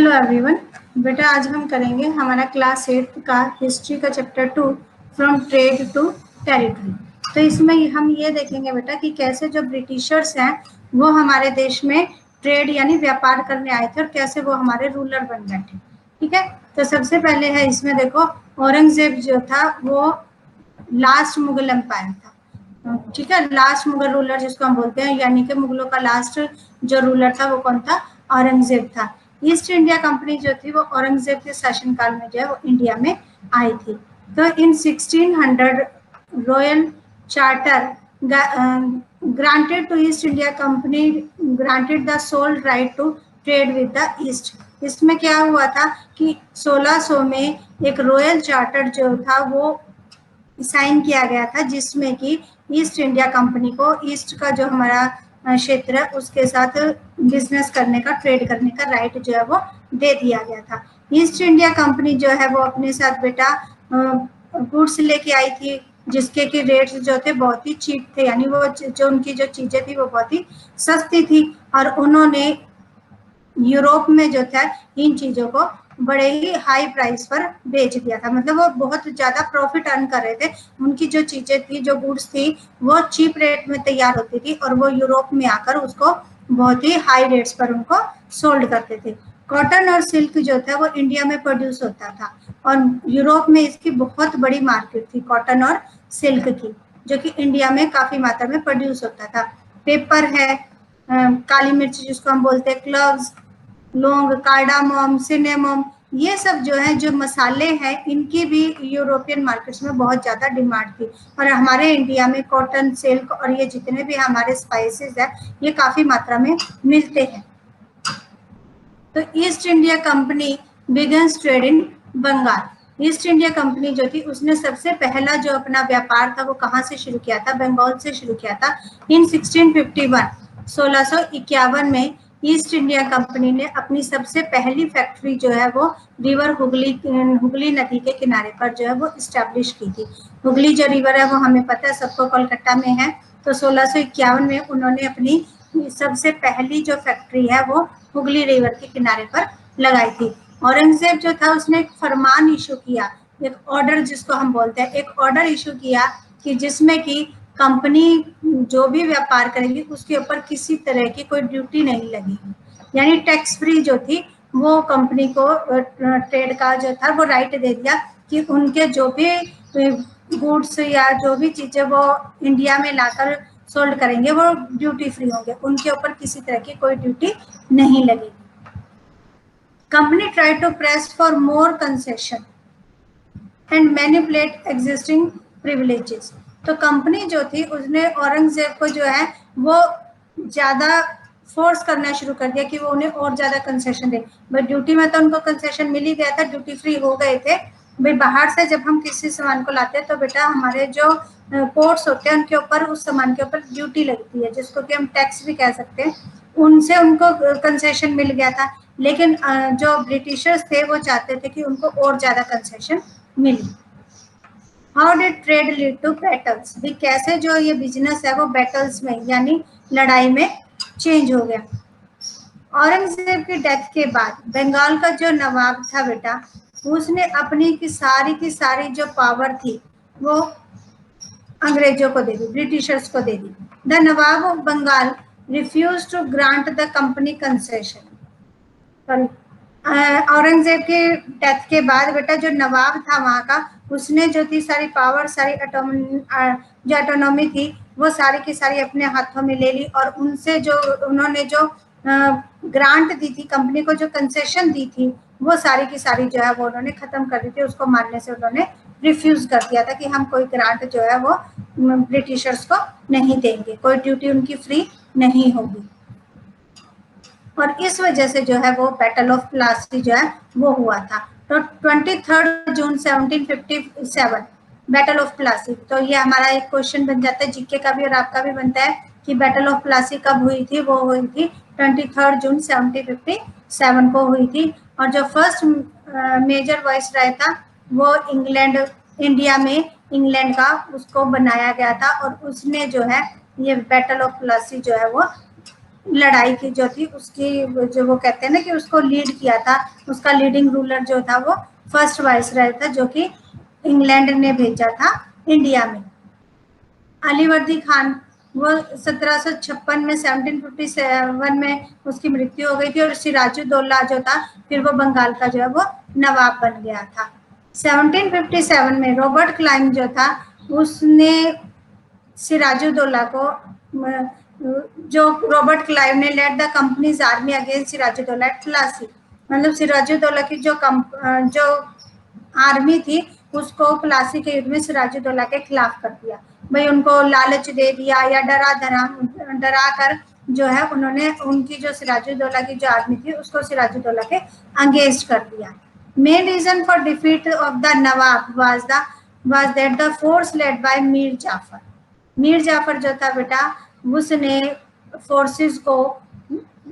Hello everyone. बेटा आज हम करेंगे हमारा क्लास 8 का हिस्ट्री का chapter 2 from trade to territory. तो इसमें हम ये देखेंगे बेटा कि कैसे जो ब्रिटिशर्स हैं वो हमारे देश में ट्रेड यानी व्यापार करने आए थे और कैसे वो हमारे रूलर बन बैठे। ठीक है, तो सबसे पहले है इसमें देखो, औरंगजेब जो था वो लास्ट मुगल एम्पायर था। ठीक है, लास्ट मुगल रूलर जिसको हम बोलते हैं, यानी कि मुगलों का लास्ट जो रूलर था वो कौन था? औरंगजेब था। ईस्ट इंडिया कंपनी जो थी वो औरंगजेब के शासनकाल में जो है वो इंडिया में आई थी। तो in 1600 royal charter granted to East India company granted the sole right to trade with the East. इसमें क्या हुआ था कि 1600 में एक रॉयल चार्टर जो था वो साइन किया गया था, जिसमें कि ईस्ट इंडिया कंपनी को ईस्ट का जो हमारा क्षेत्र है उसके साथ बिजनेस करने का, ट्रेड करने का राइट जो है वो दे दिया गया था। ईस्ट इंडिया कंपनी जो है वो अपने साथ बेटा गुड्स लेके आई थी, जिसके की रेट्स जो थे बहुत ही चीप थे, यानी वो जो उनकी जो चीजें थी वो बहुत ही सस्ती थी। और उन्होंने यूरोप में जो था इन चीजों को बड़े ही हाई प्राइस पर बेच दिया था, मतलब वो बहुत ज्यादा प्रॉफिट अर्न कर रहे थे। उनकी जो चीजें थी, जो गुड्स थी, वो चीप रेट में तैयार होती थी और वो यूरोप में आकर उसको बहुत ही हाई रेट्स पर उनको सोल्ड करते थे। कॉटन और सिल्क जो था वो इंडिया में प्रोड्यूस होता था और यूरोप में इसकी बहुत बड़ी मार्केट थी कॉटन और सिल्क की, जो कि इंडिया में काफी मात्रा में प्रोड्यूस होता था। पेपर है, काली मिर्च जिसको हम बोलते हैं, क्लव्स, लौंग, कार्डामोम, सिनेमोम, ये सब जो है जो मसाले हैं इनकी भी यूरोपियन मार्केट्स में बहुत ज्यादा डिमांड थी। और हमारे इंडिया में कॉटन, सिल्क और ये जितने भी हमारे स्पाइसेस है ये काफी मात्रा में मिलते हैं। तो East India company begins trade in Bengal. East India company जो थी उसने सबसे पहला जो अपना व्यापार था वो कहाँ से शुरू किया था? बंगाल से शुरू किया था। इन 1651 1651 में ईस्ट इंडिया कंपनी ने अपनी सबसे पहली फैक्ट्री जो है वो रिवर हुगली नदी के किनारे पर जो है वो इस्टेब्लिश की थी। हुगली जो रिवर है वो हमें पता है, सबको कोलकाता में है। तो 1651 में उन्होंने अपनी सबसे पहली जो फैक्ट्री है वो हुगली रिवर के किनारे पर लगाई थी। औरंगजेब जो था उसने एक फरमान इशू किया, एक ऑर्डर जिसको हम बोलते हैं, एक ऑर्डर इशू किया कि जिसमें कि कंपनी जो भी व्यापार करेगी उसके ऊपर किसी तरह की कोई ड्यूटी नहीं लगेगी, यानी टैक्स फ्री जो थी वो कंपनी को ट्रेड का जो था वो राइट दे दिया कि उनके जो भी गुड्स या जो भी चीजें वो इंडिया में लाकर सोल्ड करेंगे वो ड्यूटी फ्री होंगे, उनके ऊपर किसी तरह की कोई ड्यूटी नहीं लगेगी। Company try to press for more concession and manipulate existing privileges. तो कंपनी जो थी उसने औरंगजेब को जो है वो ज्यादा फोर्स करना शुरू कर दिया कि वो उन्हें और ज्यादा कंसेशन दे। बट ड्यूटी में तो उनको कंसेशन मिल ही गया था, ड्यूटी फ्री हो गए थे। भाई बाहर से जब हम किसी सामान को लाते हैं तो बेटा हमारे जो पोर्ट्स होते हैं उनके ऊपर उस सामान के ऊपर ड्यूटी लगती है, जिसको कि हम टैक्स भी कह सकते हैं। उनसे उनको कंसेशन मिल गया था, लेकिन जो ब्रिटिशर्स थे वो चाहते थे कि उनको और ज्यादा कंसेशन मिले। How did trade lead to battles? भी कैसे जो ये बिजनेस है वो बैटल्स में यानी लड़ाई में चेंज हो गया। औरंगजेब की डेथ के बाद बंगाल का जो नवाब था बेटा, उसने अपनी की सारी जो पावर थी वो अंग्रेजों को दे दी, ब्रिटिशर्स को दे दी। The Nawab of Bengal refuse to grant the company concession. Aurangzeb के डेथ के बाद बेटा जो नवाब था वहाँ का, उसने जो थी सारी पावर, सारी जो ऑटोनॉमी थी वो सारी की सारी अपने हाथों में ले ली और उनसे जो उन्होंने जो ग्रांट दी थी, कंपनी को जो कंसेशन दी थी वो सारी की सारी जो है वो उन्होंने खत्म कर दी थी। उसको मानने से उन्होंने रिफ्यूज कर दिया था कि हम कोई ग्रांट जो है वो ब्रिटिशर्स को नहीं देंगे, कोई ड्यूटी उनकी फ्री नहीं होगी। और इस वजह से जो है वो बैटल ऑफ प्लासी जो है वो हुआ था। तो 23 जून 1757 बैटल ऑफ प्लासी। तो ये हमारा एक क्वेश्चन बन जाता है जीके का भी और आपका भी बनता है कि बैटल ऑफ प्लासी कब हुई थी? वो हुई थी 23 जून 1757 को हुई थी। और जो फर्स्ट मेजर वाइसराय था वो इंडिया में इंग्लैंड का उसको बनाया गया था और उसने जो है ये बैटल ऑफ प्लासी जो है वो लड़ाई की जो थी उसकी जो वो कहते हैं ना कि उसको लीड किया था, उसका लीडिंग रूलर जो था वो फर्स्ट वाइसराय था, जो कि इंग्लैंड ने भेजा था इंडिया में। अलीवर्दी खान वो 1756 में 1757 में उसकी मृत्यु हो गई थी, और सिराजुद्दौला जो था फिर वो बंगाल का जो है वो नवाब बन गया था। 1757 में रॉबर्ट क्लाइव जो था उसने सिराजुद्दौला को, जो रॉबर्ट क्लाइव ने led the company's army against Siraj-ud-Daulah at Plassey, मतलब सिराजुद्दौला की जो आर्मी थी उसको प्लासी के युद्ध में सिराजुद्दौला के खिलाफ कर दिया। भाई उनको लालच दे दिया या डरा कर जो है उन्होंने उनकी जो सिराजुद्दौला की जो आर्मी थी उसको सिराजुद्दौला के अगेंस्ट कर दिया। Main reason for defeat of the Nawab was that the force led by Mir Jafar. Mir Jafar जो था बेटा उसने फोर्सेस को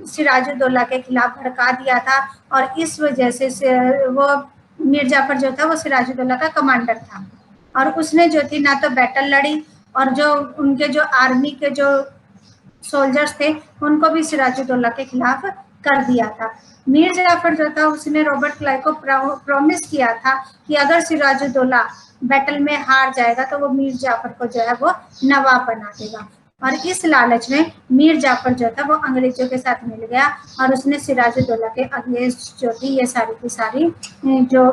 सिराजुद्दौला के खिलाफ भड़का दिया था, और इस वजह से वो मीर जाफर जो था वो सिराजुद्दौला का कमांडर था, और उसने जो थी ना तो बैटल लड़ी, और जो उनके जो आर्मी के जो सोल्जर्स थे उनको भी सिराजुद्दौला के खिलाफ कर दिया था। मीर जाफर जो था उसने रॉबर्ट क्लाइव को प्रॉमिस किया था कि अगर सिराजुद्दौला बैटल में हार जाएगा तो वो मीर जाफर को जो है वो नवाब बना देगा, और इस लालच में मीर जाफर जो था वो अंग्रेजों के साथ मिल गया, और उसने सिराजुद्दौला के अगेंस्ट जो थी ये सारी की सारी जो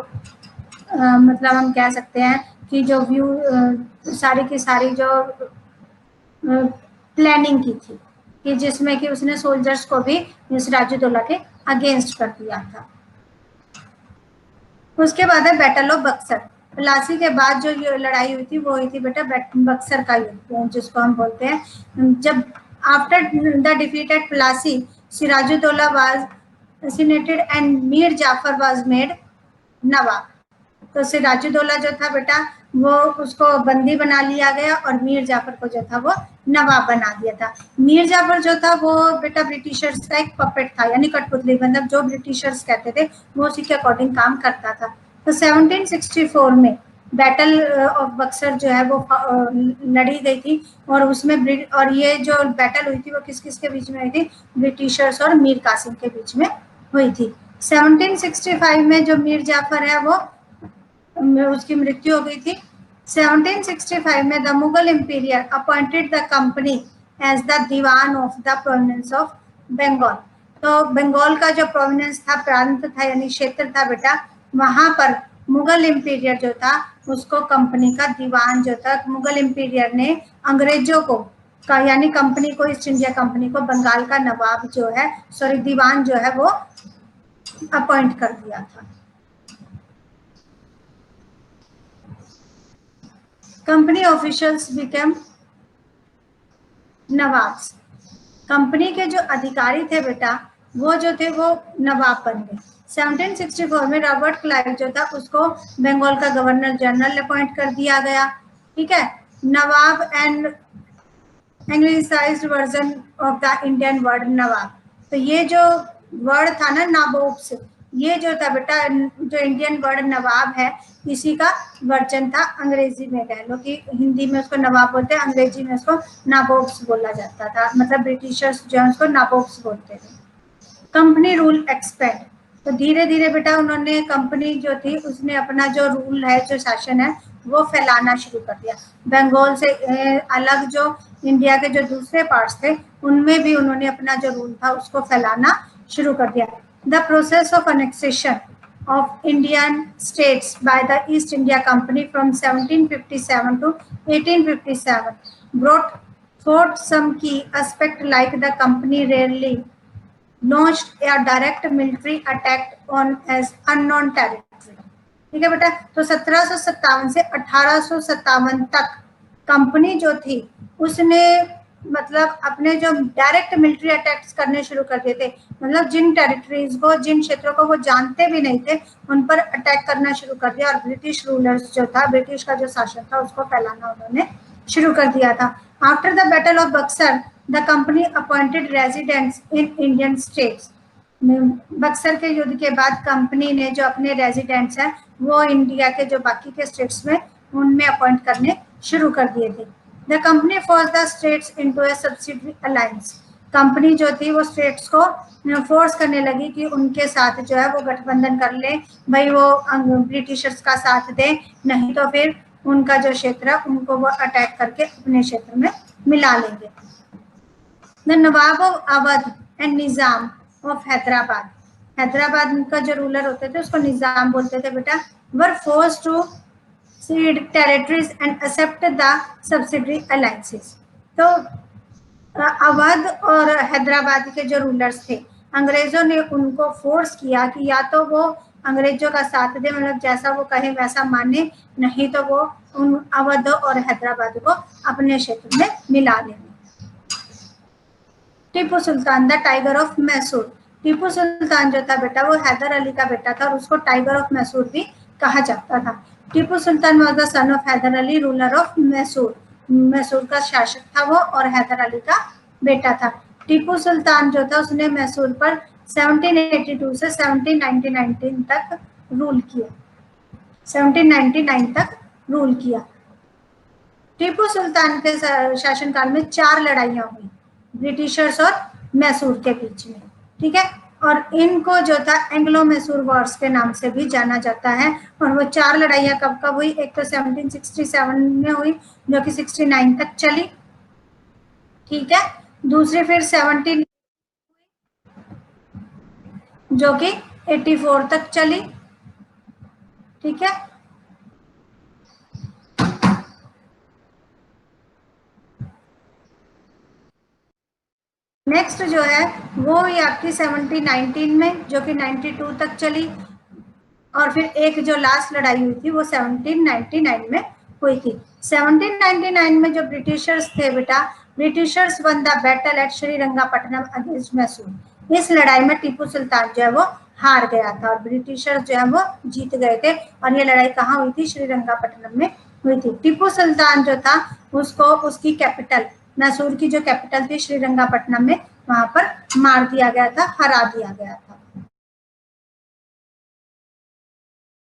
मतलब हम कह सकते हैं कि जो सारी की सारी जो प्लानिंग की थी, कि जिसमें कि उसने सोल्जर्स को भी सिराजुद्दौला के अगेंस्ट कर दिया था। उसके बाद है बैटल ऑफ बक्सर। प्लासी के बाद जो ये लड़ाई हुई थी वो हुई थी बेटा बक्सर का युद्ध, जिसको हम बोलते हैं। जब after the defeat at Plassey Sirajuddaulah was assassinated and Mir Jafar was made Nawab. तो सिराजुद्दौला जो था बेटा वो उसको बंदी बना लिया गया, और मीर जाफर को जो था वो नवाब बना दिया था। मीर जाफर जो था वो बेटा ब्रिटिशर्स का एक पपेट था, यानी कठपुतली, मतलब जो ब्रिटिशर्स कहते थे वो उसी के अकॉर्डिंग काम करता था। तो 1764 में बैटल ऑफ बक्सर जो है वो लड़ी गई थी, और उसमें और ये जो बैटल हुई थी वो किस किस के बीच में हुई थी, ब्रिटिशर्स और मीर कासिम के बीच में हुई थी। 1765 में जो मीर जाफर है वो उसकी मृत्यु हो गई थी। 1765 में the Mughal emperor appointed the company as the Diwan of the province of Bengal. तो बंगाल का जो प्रोविंस था, प्रांत था यानी क्षेत्र था बेटा, वहां पर मुगल एम्पीरियर जो था उसको कंपनी का दीवान जो था, मुगल एम्पीरियर ने अंग्रेजों को का यानी कंपनी को, ईस्ट इंडिया कंपनी को बंगाल का नवाब जो है, सॉरी दीवान जो है वो अपॉइंट कर दिया था। Company officials became nawabs. Company के जो अधिकारी थे बेटा वो जो थे वो नवाब बन गए। 1764 में रॉबर्ट क्लाइव जो था उसको बंगाल का गवर्नर जनरल अपॉइंट कर दिया गया। ठीक है, Nawab and anglicised version of the Indian word Nawab. तो ये जो वर्ड था ना नाबोब से, ये जो था बेटा जो इंडियन वर्ड नवाब है इसी का वर्जन था अंग्रेजी में, कह लो कि हिंदी में उसको नवाब बोलते हैं, अंग्रेजी में उसको नाबोब्स बोला जाता था, मतलब ब्रिटिशर्स जो है उसको नाबोब्स बोलते थे। Company rule expand. तो धीरे धीरे बेटा उन्होंने कंपनी जो थी उसने अपना जो रूल है, जो शासन है वो फैलाना शुरू कर दिया। बंगाल से अलग जो इंडिया के जो दूसरे पार्ट्स थे उनमें भी उन्होंने अपना जो रूल था उसको फैलाना शुरू कर दिया। The process of annexation of Indian states by the East India Company from 1757 to 1857 brought forth some key aspects like the company rarely launched a direct military attack on as unknown territory। ठीक है बेटा, तो 1757 से 1857 तक company जो थी उसने मतलब अपने जो डायरेक्ट मिलिट्री अटैक्स करने शुरू कर दिए थे, मतलब जिन टेरिटरीज को, जिन क्षेत्रों को वो जानते भी नहीं थे उन पर अटैक करना शुरू कर दिया, और ब्रिटिश रूलर्स जो था, ब्रिटिश का जो शासन था उसको फैलाना उन्होंने शुरू कर दिया था। After the battle of Buxar the company appointed residents in Indian states. Buxar के युद्ध के बाद कंपनी ने जो अपने रेजिडेंट्स हैं वो इंडिया के जो बाकी के स्टेट्स में उनमें अपॉइंट करने शुरू कर दिए थे। The company force the states into A subsidiary alliance. Company जो थी वो स्टेट्स को फोर्स करने लगी कि उनके साथ जो है वो गठबंधन कर ले, भाई वो ब्रिटिशर्स का साथ दे, नहीं तो फिर उनका जो क्षेत्र है उनको वो अटैक करके अपने क्षेत्र में मिला लेंगे। The Nawab of Awadh and Nizam of Hyderabad, Hyderabad का जो रूलर होते थे उसको निजाम बोलते थे बेटा, were force to cede territories and accept the subsidiary alliances। तो अवध और हैदराबाद के जो रूलर्स थे, अंग्रेजों ने उनको फोर्स किया कि या तो वो अंग्रेजों का साथ दे, मतलब जैसा वो कहे वैसा माने, नहीं तो वो उन अवध और हैदराबाद को अपने क्षेत्र में मिला लेंगे। Tipu Sultan the tiger of Mysore, Tipu Sultan जो था बेटा वो हैदर अली का बेटा था और उसको टाइगर ऑफ मैसूर भी कहा जाता था। Tipu Sultan was the son of Hyder Ali ruler of Mysore, Mysore का शासक था वो और हैदर अली का बेटा था। टीपू सुल्तान जो था उसने मैसूर पर 1782 से 1799 तक रूल किया, 1799 तक रूल किया। टीपू सुल्तान के शासनकाल में 4 लड़ाइयां हुई ब्रिटिशर्स और मैसूर के बीच में, ठीक है, और इनको जो था एंग्लो मैसूर वॉर्स के नाम से भी जाना जाता है। और वो 4 लड़ाइयां कब कब हुई, एक तो 1767 में हुई जो कि 69 तक चली, ठीक है, दूसरी फिर 17 जो कि 84 तक चली, ठीक है, नेक्स्ट जो है वो हुई आपकी 1719 में जो कि 92 तक चली, और फिर एक जो लास्ट लड़ाई हुई थी वो 1799 में हुई थी। 1799 में जो ब्रिटिशर्स थे बेटा, Britishers one the battle eight Srirangapatnam against Mysore, इस लड़ाई में टीपू सुल्तान जो है वो हार गया था और ब्रिटिशर्स जो है वो जीत गए थे। और ये लड़ाई कहाँ हुई थी, श्रीरंगापट्टनम में हुई थी। टीपू सुल्तान जो था उसको उसकी कैपिटल, मैसूर की जो कैपिटल थी श्रीरंगापट्टनम में, वहां पर मार दिया गया था, हरा दिया गया था।